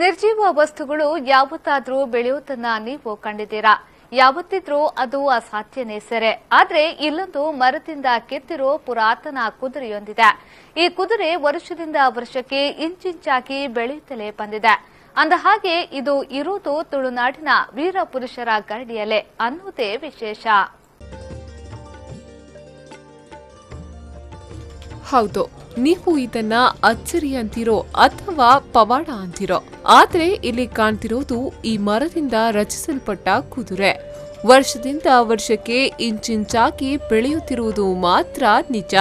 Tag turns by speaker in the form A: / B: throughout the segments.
A: ನಿರ್ಜೀವ ವಸ್ತುಗಳು ಯಾವತ್ತಾದ್ರೂ ಬೆಳೆಯುವುದನ್ನ ನೀವು ಕಂಡಿದ್ದೀರಾ? ಯಾವತ್ತಿದ್ರೂ ಅದು ಅಸಾಧ್ಯನೇ ಸರಿ. ಆದ್ರೆ ಇಲ್ಲೊಂದು ಮರದಿಂದ ಕೆತ್ತಿರೋ ಪುರಾತನ ಕುದುರೆಯೊಂದಿದೆ. ಈ ಕುದುರೆ ವರ್ಷದಿಂದ ವರ್ಷಕ್ಕೆ ಇಂಚಿಂಚಾಗಿ ಬೆಳೆಯುತ್ತಲೇ ಬಂದಿದೆ. ಅಂದ ಹಾಗೆ ಇದು ಇರುವುದು ತುಳುನಾಡಿನ ವೀರ ಪುರುಷರ ಗರಡಿಯಲ್ಲೇ ಅನ್ನೋದೇ ವಿಶೇಷ.
B: ಹೌದು, ನೀವು ಇದನ್ನ ಅಚ್ಚರಿ ಅಂತಿರೋ ಅಥವಾ ಪವಾಡ ಅಂತಿರೋ, ಆದ್ರೆ ಇಲ್ಲಿ ಕಾಣ್ತಿರೋದು ಈ ಮರದಿಂದ ರಚಿಸಲ್ಪಟ್ಟ ಕುದುರೆ. ವರ್ಷದಿಂದ ವರ್ಷಕ್ಕೆ ಇಂಚಿಂಚಾಗಿ ಬೆಳೆಯುತ್ತಿರುವುದು ಮಾತ್ರ ನಿಜ.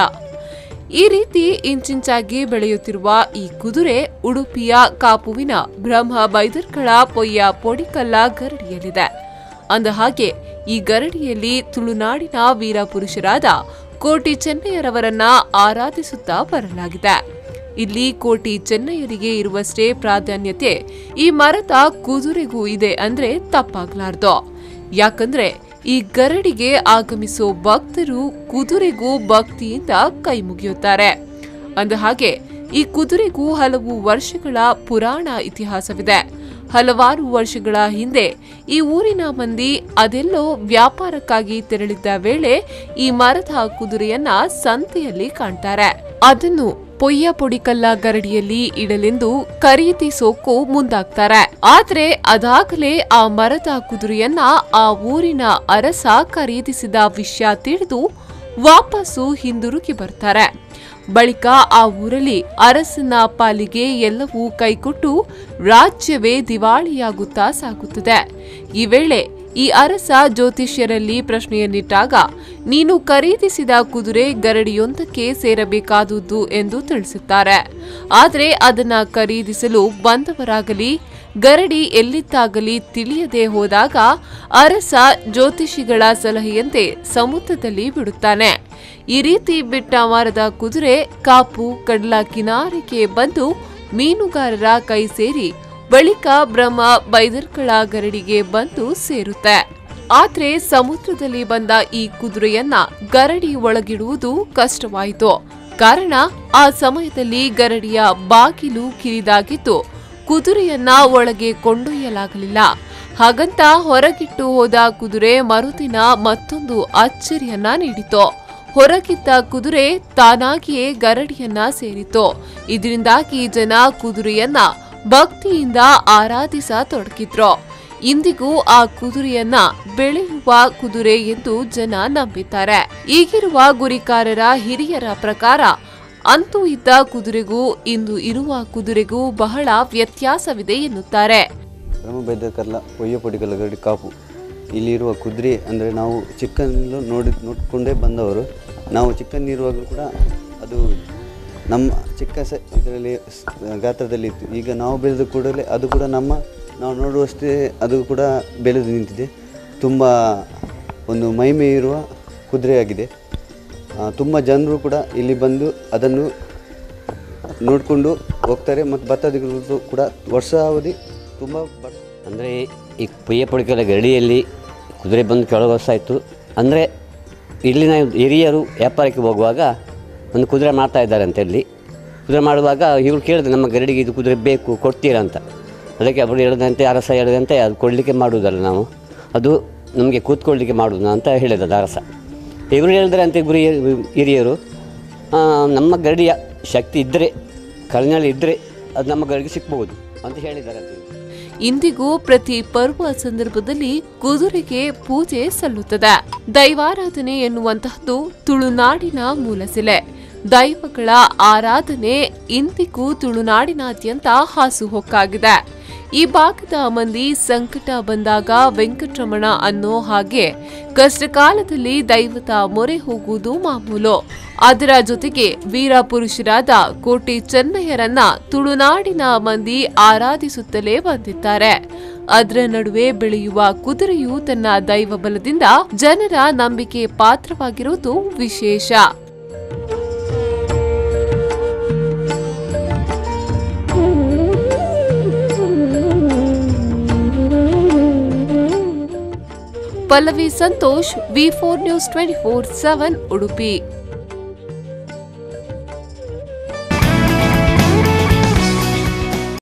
B: ಈ ರೀತಿ ಇಂಚಿಂಚಾಗಿ ಬೆಳೆಯುತ್ತಿರುವ ಈ ಕುದುರೆ ಉಡುಪಿಯ ಕಾಪುವಿನ ಬ್ರಹ್ಮ ಬೈದರ್ಕಳ ಪೊಯ್ಯ ಪೊಡಿಕಲ್ಲ ಗರಡಿಯಲ್ಲಿದೆ. ಅಂದಹಾಗೆ ಈ ಗರಡಿಯಲ್ಲಿ ತುಳುನಾಡಿನ ವೀರ ಪುರುಷರಾದ ಕೋಟಿ ಚೆನ್ನಯ್ಯರವರನ್ನ ಆರಾಧಿಸುತ್ತಾ ಬರಲಾಗಿದೆ. ಇಲ್ಲಿ ಕೋಟಿ ಚೆನ್ನಯ್ಯರಿಗೆ ಇರುವಷ್ಟೇ ಪ್ರಾಧಾನ್ಯತೆ ಈ ಮರದ ಕುದುರೆಗೂ ಇದೆ ಅಂದ್ರೆ ತಪ್ಪಾಗ್ಲಾರ್ದು. ಯಾಕಂದ್ರೆ ಈ ಗರಡಿಗೆ ಆಗಮಿಸೋ ಭಕ್ತರು ಕುದುರೆಗೂ ಭಕ್ತಿಯಿಂದ ಕೈ ಮುಗಿಯುತ್ತಾರೆ. ಅಂದಹಾಗೆ ಈ ಕುದುರೆಗೂ ಹಲವು ವರ್ಷಗಳ ಪುರಾಣ ಇತಿಹಾಸವಿದೆ. ಹಲವಾರು ವರ್ಷಗಳ ಹಿಂದೆ ಈ ಊರಿನ ಮಂದಿ ಅದೆಲ್ಲೋ ವ್ಯಾಪಾರಕ್ಕಾಗಿ ತೆರಳಿದ್ದ ವೇಳೆ ಈ ಮರದ ಕುದುರೆಯನ್ನ ಸಂತೆಯಲ್ಲಿ ಕಾಣ್ತಾರೆ. ಅದನ್ನು ಪೊಯ್ಯ ಪೊಡಿಕಲ್ಲ ಗರಡಿಯಲ್ಲಿ ಇಡಲೆಂದು ಖರೀದಿಸೋಕು ಮುಂದಾಗ್ತಾರೆ. ಆದ್ರೆ ಅದಾಗಲೇ ಆ ಮರದ ಕುದುರೆಯನ್ನ ಆ ಊರಿನ ಅರಸ ಖರೀದಿಸಿದ ವಿಷಯ ತಿಳಿದು ವಾಪಸ್ಸು ಹಿಂದಿರುಗಿ ಬರ್ತಾರೆ. ಬಳಿಕ ಆ ಊರಲ್ಲಿ ಅರಸನ ಪಾಲಿಗೆ ಎಲ್ಲವೂ ಕೈಕೊಟ್ಟು ರಾಜ್ಯವೇ ದಿವಾಳಿಯಾಗುತ್ತಾ ಸಾಗುತ್ತದೆ. ಈ ವೇಳೆ ಈ ಅರಸ ಜ್ಯೋತಿಷ್ಯರಲ್ಲಿ ಪ್ರಶ್ನೆಯನ್ನಿಟ್ಟಾಗ, ನೀನು ಖರೀದಿಸಿದ ಕುದುರೆ ಗರಡಿಯೊಂದಕ್ಕೆ ಸೇರಬೇಕಾದುದು ಎಂದು ತಿಳಿಸುತ್ತಾರೆ. ಆದರೆ ಅದನ್ನ ಖರೀದಿಸಲು ಬಂದವರಾಗಲಿ ಗರಡಿ ಎಲ್ಲಿದ್ದಾಗಲಿ ತಿಳಿಯದೆ ಹೋದಾಗ ಅರಸ ಜ್ಯೋತಿಷಿಗಳ ಸಲಹೆಯಂತೆ ಸಮುದ್ರದಲ್ಲಿ ಬಿಡುತ್ತಾನೆ. ಈ ರೀತಿ ಬಿಟ್ಟ ಮರದ ಕುದುರೆ ಕಾಪು ಕಡಲ ಕಿನಾರೆಗೆ ಬಂದು ಮೀನುಗಾರರ ಕೈ ಸೇರಿ ಬಳಿಕ ಬ್ರಹ್ಮ ಬೈದರ್ಕಳ ಗರಡಿಗೆ ಬಂದು ಸೇರುತ್ತೆ. ಆದ್ರೆ ಸಮುದ್ರದಲ್ಲಿ ಬಂದ ಈ ಕುದುರೆಯನ್ನ ಗರಡಿ ಒಳಗಿಡುವುದು ಕಷ್ಟವಾಯಿತು. ಕಾರಣ ಆ ಸಮಯದಲ್ಲಿ ಗರಡಿಯ ಬಾಗಿಲು ಕಿರಿದಾಗಿದ್ದು ಕುದುರೆಯನ್ನ ಒಳಗೆ ಕೊಂಡೊಯ್ಯಲಾಗಲಿಲ್ಲ. ಹಾಗಂತ ಹೊರಗಿಟ್ಟು ಹೋದ ಕುದುರೆ ಮರುದಿನ ಮತ್ತೊಂದು ಅಚ್ಚರಿಯನ್ನ ನೀಡಿತು. ಹೊರಗಿದ್ದ ಕುದುರೆ ತಾನಾಗಿಯೇ ಗರಡಿಯನ್ನ ಸೇರಿತು. ಇದರಿಂದಾಗಿ ಜನ ಕುದುರೆಯನ್ನ ಭಕ್ತಿಯಿಂದ ಆರಾಧಿಸತೊಡಗಿದ್ರು. ಇಂದಿಗೂ ಆ ಕುದುರೆಯನ್ನ ಬೆಳೆಯುವ ಕುದುರೆ ಎಂದು ಜನ ನಂಬಿದ್ದಾರೆ. ಈಗಿರುವ ಗುರಿಕಾರರ ಹಿರಿಯರ ಪ್ರಕಾರ ಅಂತೂ ಇದ್ದ ಕುದುರೆಗೂ ಇಂದು ಇರುವ ಕುದುರೆಗೂ ಬಹಳ ವ್ಯತ್ಯಾಸವಿದೆ ಎನ್ನುತ್ತಾರೆ.
C: ಬ್ರಹ್ಮ ಬೈದರ್ಕಲ್ಲ ಪೊಯ್ಯ ಪೊಡಿಕಲ್ಲ ಗರಡಿ ಕಾಪು ಇಲ್ಲಿರುವ ಕುದುರೆ ಅಂದರೆ ನಾವು ಚಿಕ್ಕಂದು ನೋಡಿಕೊಂಡೇ ಬಂದವರು. ನಾವು ಚಿಕ್ಕಂದಿರುವಾಗಲೂ ಕೂಡ ಅದು ನಮ್ಮ ಚಿಕ್ಕ ಇದರಲ್ಲಿ ಗಾತ್ರದಲ್ಲಿ ಇತ್ತು. ಈಗ ನಾವು ಬೆಳೆದ ಕೂಡಲೇ ಅದು ಕೂಡ ನಾವು ನೋಡುವಷ್ಟೇ ಅದು ಕೂಡ ಬೆಳೆದು ನಿಂತಿದೆ. ತುಂಬ ಒಂದು ಮಹಿಮೆ ಇರುವ ಕುದುರೆಯಾಗಿದೆ. ತುಂಬ ಜನರು ಕೂಡ ಇಲ್ಲಿ ಬಂದು ಅದನ್ನು ನೋಡಿಕೊಂಡು ಹೋಗ್ತಾರೆ. ಮತ್ತು ಭತ್ತದಿಗಳು ಕೂಡ ವರ್ಷಾವಧಿ ತುಂಬ
D: ಅಂದರೆ ಈ ಪೊಯ್ಯ ಪೊಡಿಕಲ್ಲ ಗರಡಿಯಲ್ಲಿ ಕುದುರೆ ಬಂದು ಕೆಲವು ವರ್ಷ ಆಯಿತು. ಅಂದರೆ ಇಲ್ಲಿನ ಹಿರಿಯರು ವ್ಯಾಪಾರಕ್ಕೆ ಹೋಗುವಾಗ ಒಂದು ಕುದುರೆ ಮಾಡ್ತಾ ಇದ್ದಾರೆ ಅಂತ ಹೇಳಿ ಕುದುರೆ ಮಾಡುವಾಗ ಇವರು ಕೇಳಿದ್ರೆ ನಮ್ಮ ಗರಡಿಗೆ ಇದು ಕುದುರೆ ಬೇಕು ಕೊಡ್ತೀರಾ ಅಂತ. ಅದಕ್ಕೆ ಅವರು ಹೇಳಿದಂತೆ ಅರಸ ಹೇಳಿದಂತೆ ಅದು ಕೊಡಲಿಕ್ಕೆ ಮಾಡುವುದಲ್ಲ, ನಾವು ಅದು ನಮಗೆ ಕೂತ್ಕೊಳ್ಳಲಿಕ್ಕೆ ಮಾಡುವುದು ಅಂತ ಹೇಳಿದ ಅರಸ. ಇವರು ಹೇಳಿದ್ರೆ ಅಂತ ಹಿರಿಯರು ನಮ್ಮ ಗರಡಿಯ ಶಕ್ತಿ ಇದ್ದರೆ ಕರ್ನಾಳಿ ಇದ್ದರೆ ಅದು ನಮ್ಮ ಗರಡಿಗೆ ಸಿಕ್ಬಹುದು ಅಂತ ಹೇಳಿದ್ದಾರೆ.
B: ಇಂದಿಗೂ ಪ್ರತಿ ಪರ್ವ ಸಂದರ್ಭದಲ್ಲಿ ಕುದುರೆಗೆ ಪೂಜೆ ಸಲ್ಲುತ್ತದೆ. ದೈವಾರಾಧನೆ ಎನ್ನುವಂತಹದ್ದು ತುಳುನಾಡಿನ ಮೂಲಸೆಲೆ. ದೈವಗಳ ಆರಾಧನೆ ಇಂದಿಗೂ ತುಳುನಾಡಿನಾದ್ಯಂತ ಹಾಸುಹೊಕ್ಕಾಗಿದೆ. ಈ ಭಾಗದ ಮಂದಿ ಸಂಕಟ ಬಂದಾಗ ವೆಂಕಟರಮಣ ಅನ್ನೋ ಹಾಗೆ ಕಷ್ಟಕಾಲದಲ್ಲಿ ದೈವದ ಮೊರೆ ಹೋಗುವುದು ಮಾಮೂಲು. ಅದರ ಜೊತೆಗೆ ವೀರ ಪುರುಷರಾದ ಕೋಟಿ ಚೆನ್ನಯ್ಯರನ್ನ ತುಳುನಾಡಿನ ಮಂದಿ ಆರಾಧಿಸುತ್ತಲೇ ಬಂದಿದ್ದಾರೆ. ಅದರ ನಡುವೆ ಬೆಳೆಯುವ ಕುದುರೆಯು ತನ್ನ ದೈವ ಬಲದಿಂದ ಜನರ ನಂಬಿಕೆ ಪಾತ್ರವಾಗಿರುವುದು ವಿಶೇಷ. Pallavi Santosh, V4 News 24/7 Udupi.